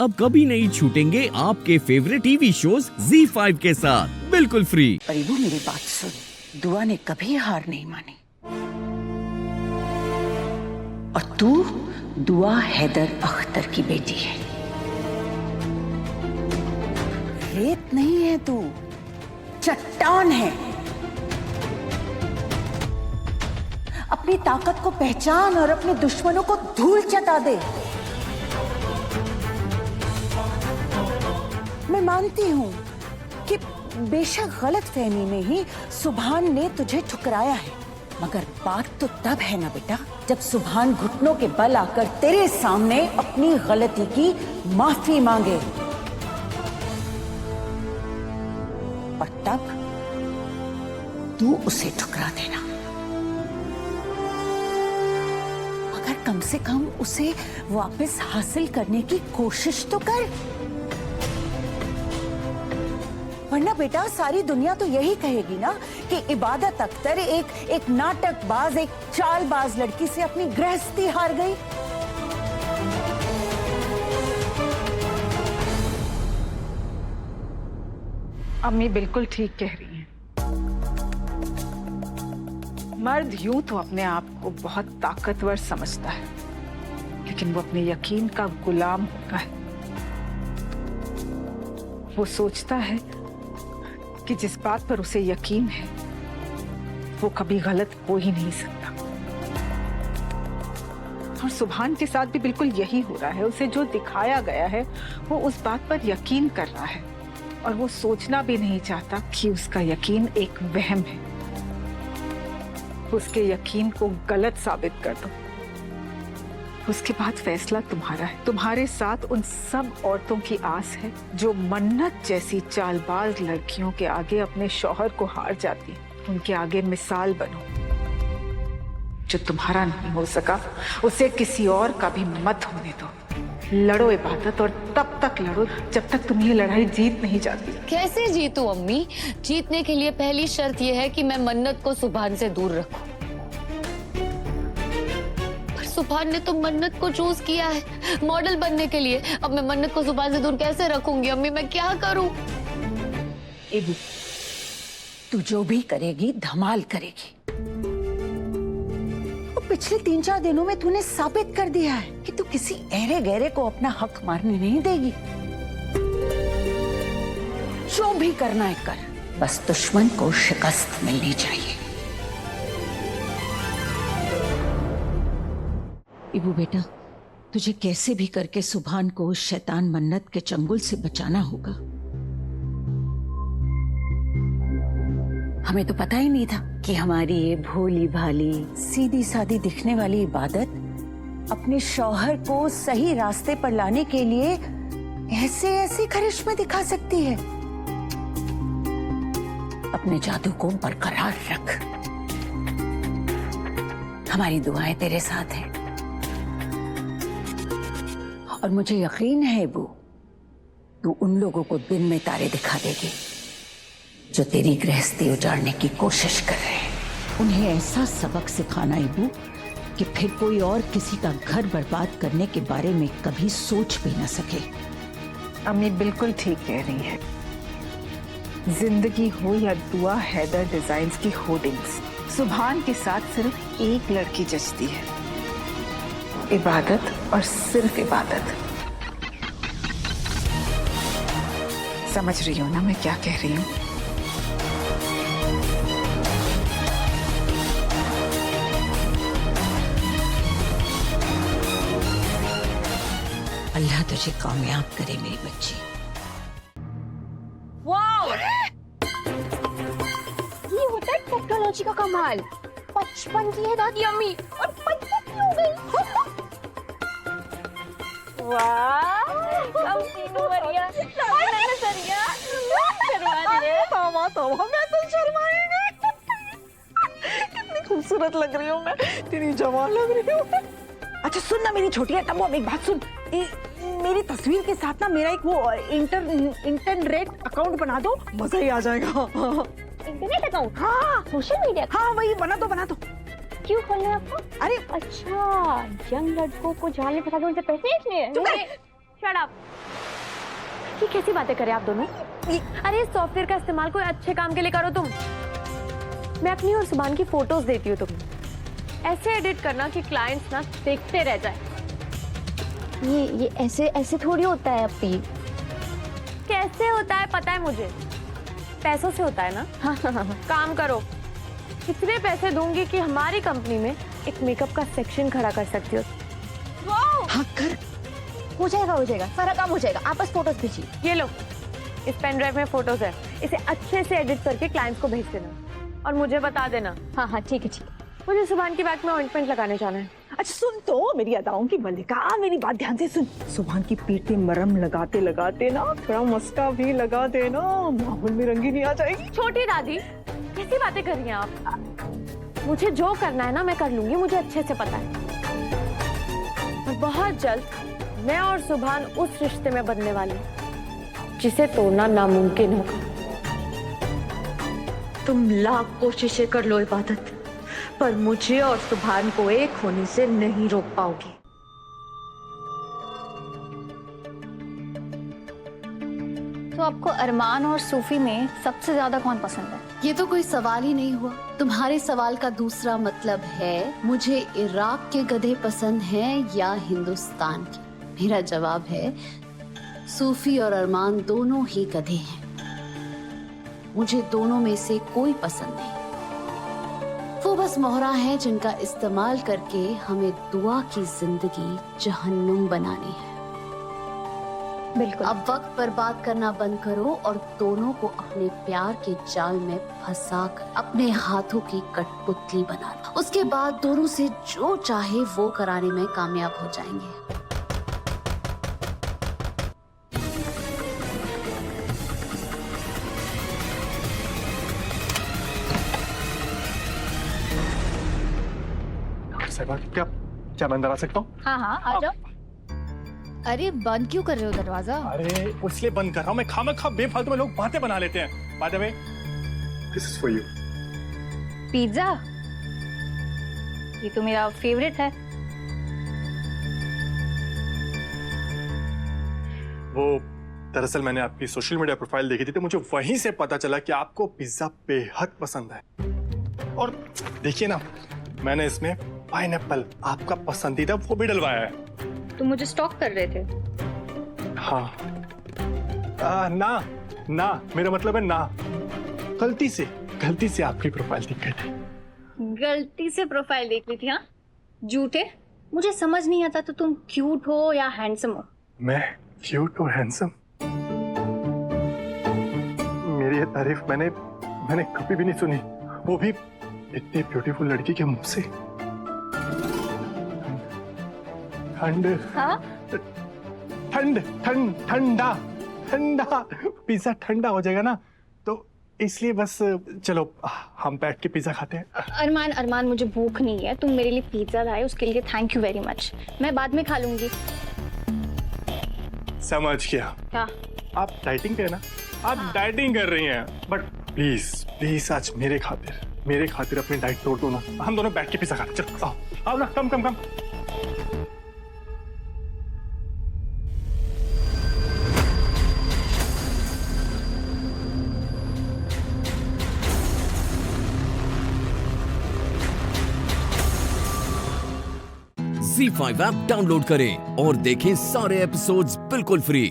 अब कभी नहीं छूटेंगे आपके फेवरेट टीवी शोज ZEE5 के साथ बिल्कुल फ्री। परिबू मेरी बात सुन, दुआ ने कभी हार नहीं मानी और तू दुआ हैदर अख्तर की बेटी है। रेत नहीं है तू, चट्टान है। अपनी ताकत को पहचान और अपने दुश्मनों को धूल चटा दे। मैं मानती हूं कि बेशक गलत फहमी में ही सुभान ने तुझे ठुकराया है, मगर बात तो तब है ना बेटा जब सुभान घुटनों के बल आकर तेरे सामने अपनी गलती की माफी मांगे, और तब तू उसे ठुकरा देना। मगर कम से कम उसे वापस हासिल करने की कोशिश तो कर, वरना बेटा सारी दुनिया तो यही कहेगी ना कि इबादत अख्तर एक नाटकबाज, एक चालबाज लड़की से अपनी गृहस्थी हार गई। अम्मी बिल्कुल ठीक कह रही हैं। मर्द यूं तो अपने आप को बहुत ताकतवर समझता है, लेकिन वो अपने यकीन का गुलाम होता है। वो सोचता है कि जिस बात पर उसे यकीन है वो कभी गलत हो ही नहीं सकता। और सुभान के साथ भी बिल्कुल यही हो रहा है। उसे जो दिखाया गया है वो उस बात पर यकीन कर रहा है, और वो सोचना भी नहीं चाहता कि उसका यकीन एक वहम है। उसके यकीन को गलत साबित कर दो, उसके बाद फैसला तुम्हारा है। तुम्हारे साथ उन सब औरतों की आस है जो मन्नत जैसी चालबाज लड़कियों के आगे अपने शौहर को हार जाती है। उनके आगे मिसाल बनो। जो तुम्हारा नहीं हो सका उसे किसी और का भी मत होने दो। लड़ो इबादत, और तब तक लड़ो जब तक तुम ये लड़ाई जीत नहीं जाती। कैसे जीतूं अम्मी? जीतने के लिए पहली शर्त यह है कि मैं मन्नत को सुभान से दूर रखूं। सुभान ने तो मन्नत को चूज किया है मॉडल बनने के लिए। अब मैं मन्नत को सुभान से दूर कैसे रखूंगी अम्मी? मैं क्या करूं? इबू, तू जो भी करेगी धमाल करेगी। पिछले 3-4 दिनों में तूने साबित कर दिया है कि तू किसी ऐरे गहरे को अपना हक मारने नहीं देगी। जो भी करना है कर, बस दुश्मन को शिकस्त मिलनी चाहिए। इबू बेटा, तुझे कैसे भी करके सुभान को उस शैतान मन्नत के चंगुल से बचाना होगा। हमें तो पता ही नहीं था कि हमारी ये भोली भाली सीधी सादी दिखने वाली इबादत अपने शौहर को सही रास्ते पर लाने के लिए ऐसे ऐसे करिश्मे दिखा सकती है। अपने जादू को बरकरार रख, हमारी दुआएं तेरे साथ हैं, और मुझे यकीन है इबू, तू उन लोगों को दिन में तारे दिखा देगी जो तेरी गृहस्थी उजाड़ने की कोशिश कर रहे हैं। उन्हें ऐसा सबक सिखाना इबू कि फिर कोई और किसी का घर बर्बाद करने के बारे में कभी सोच भी न सके। अम्मी बिल्कुल ठीक कह रही है। जिंदगी हो या दुआ हैदर डिजाइन्स की होर्डिंग्स, सुभान के साथ सिर्फ एक लड़की जचती है, इबादत, और सिर्फ इबादत। समझ रही हो ना मैं क्या कह रही हूँ? अल्लाह तुझे कामयाब करे मेरी बच्ची। वाओ! ये होता है टेक्नोलॉजी का कमाल। 55 की है दादी अम्मी और 55 की हो गई। वाह! कम तीनों मरिया, मैंने सरिया शर्मा दी है। तौबा तौबा, मैं तो शर्माएंगे। कितनी खूबसूरत लग रही हूँ मैं, कितनी जवान लग रही हूँ। अच्छा सुन ना मेरी छोटी टम्बो, एक बात सुन। मेरी तस्वीर के साथ ना मेरा एक वो इंटरनेट अकाउंट बना दो, मजा ही आ जाएगा। Internet account? हाँ, सोशल मीडिया। हाँ वही बना दो। क्यों खोलना है आपको? अरे अच्छा, यंग लड़कों को जाले फंसा के उनसे पैसे इसलिए? Shut up. ये कैसी बातें करें आप दोनों? अरे सॉफ्टवेयर का इस्तेमाल कोई अच्छे काम के लिए करो तुम। मैं अपनी और सुभान की फोटोज देती हूँ तुम्हें। ऐसे एडिट करना कि क्लाइंट्स ना देखते रह जाए। ये ऐसे ऐसे थोड़ी होता है अपी। कैसे होता है पता है मुझे, पैसों से होता है ना। काम करो, कितने पैसे दूंगी कि हमारी कंपनी में एक मेकअप का सेक्शन खड़ा कर सकती हो। हाँ कर, हो जाएगा, सारा काम हो जाएगा। आप बस फोटोज भेजिए। ये लो, इस पेन ड्राइव में फोटोज है, इसे अच्छे से एडिट करके क्लाइंट्स को भेज देना और मुझे बता देना। हाँ ठीक है। मुझे सुभान की बैग में ऑइंटमेंट लगाने जाना है। अच्छा सुन तो मेरी अदाओं की मल्लिका, मेरी बात ध्यान से सुन। सुभान की पीठ पे मरहम लगाते लगाते ना थोड़ा मस्का भी लगा देना, माहौल में रंगी नहीं आ जाएगी। छोटी दादी कैसी बातें कर रही हैं आप? मुझे जो करना है ना मैं कर लूंगी, मुझे अच्छे से पता है। और बहुत जल्द मैं और सुभान उस रिश्ते में बंधने वाली हूं जिसे तोड़ना नामुमकिन होगा। तुम लाख कोशिशें कर लो इबादत, पर मुझे और सुभान को एक होने से नहीं रोक पाओगी। तो आपको अरमान और सूफी में सबसे ज्यादा कौन पसंद है? ये तो कोई सवाल ही नहीं हुआ। तुम्हारे सवाल का दूसरा मतलब है मुझे इराक के गधे पसंद हैं या हिंदुस्तान के। मेरा जवाब है सूफी और अरमान दोनों ही गधे हैं। मुझे दोनों में से कोई पसंद नहीं। वो बस मोहरा है जिनका इस्तेमाल करके हमें दुआ की जिंदगी जहन्नुम बनानी है। बिल्कुल। अब वक्त बर्बाद करना बंद करो और दोनों को अपने प्यार के जाल में फंसाकर अपने हाथों की कठपुतली बना लो। उसके बाद दोनों से जो चाहे वो कराने में कामयाब हो जाएंगे। क्या मैं अंदर आ सकता हूँ? हाँ आ जाओ। अरे बंद क्यों कर रहे हो दरवाजा? अरे इसलिए बंद कर रहा हूँ, मैं खामखा बेफालतू में लोग बातें बना लेते हैं। By the way, this is for you. Pizza? ये तो मेरा फेवरेट है। वो दरअसल मैंने आपकी सोशल मीडिया प्रोफाइल देखी थी तो मुझे वहीं से पता चला कि आपको पिज्जा बेहद पसंद है। और देखिए ना, मैंने इसमें पाइनएप्पल आपका पसंदीदा वो भी डलवाया है। तुम मुझे स्टॉक कर रहे थे? हाँ। ना मेरा मतलब है ना, गलती से आपकी प्रोफाइल दिख गई थी। गलती से प्रोफाइल देख ली थी? हाँ झूठे। मुझे समझ नहीं आता तो तुम क्यूट हो या हैंडसम हो? मैं क्यूट और हैंडसम? मेरी ये तारीफ मैंने कभी भी नहीं सुनी, वो भी इतनी ब्यूटीफुल लड़की के मुंह से। ठंडा पिज्जा ठंडा हो जाएगा ना, तो इसलिए बस चलो हम बैठ के पिज्जा खाते हैं। अरमान मुझे भूख नहीं है। तुम मेरे लिए पिज्जा लाए उसके लिए थैंक यू वेरी मच। मैं बाद में खा लूंगी। समझ गया। क्या? आप डाइटिंग पे है ना? आप डाइटिंग कर रही हैं, बट प्लीज आज मेरे खातिर अपनी डाइट तोड़ दो ना। हम दोनों बैठ के पिज्जा खाते। चलो आओ ना, कम। Z5 ऐप डाउनलोड करें और देखें सारे एपिसोड्स बिल्कुल फ्री।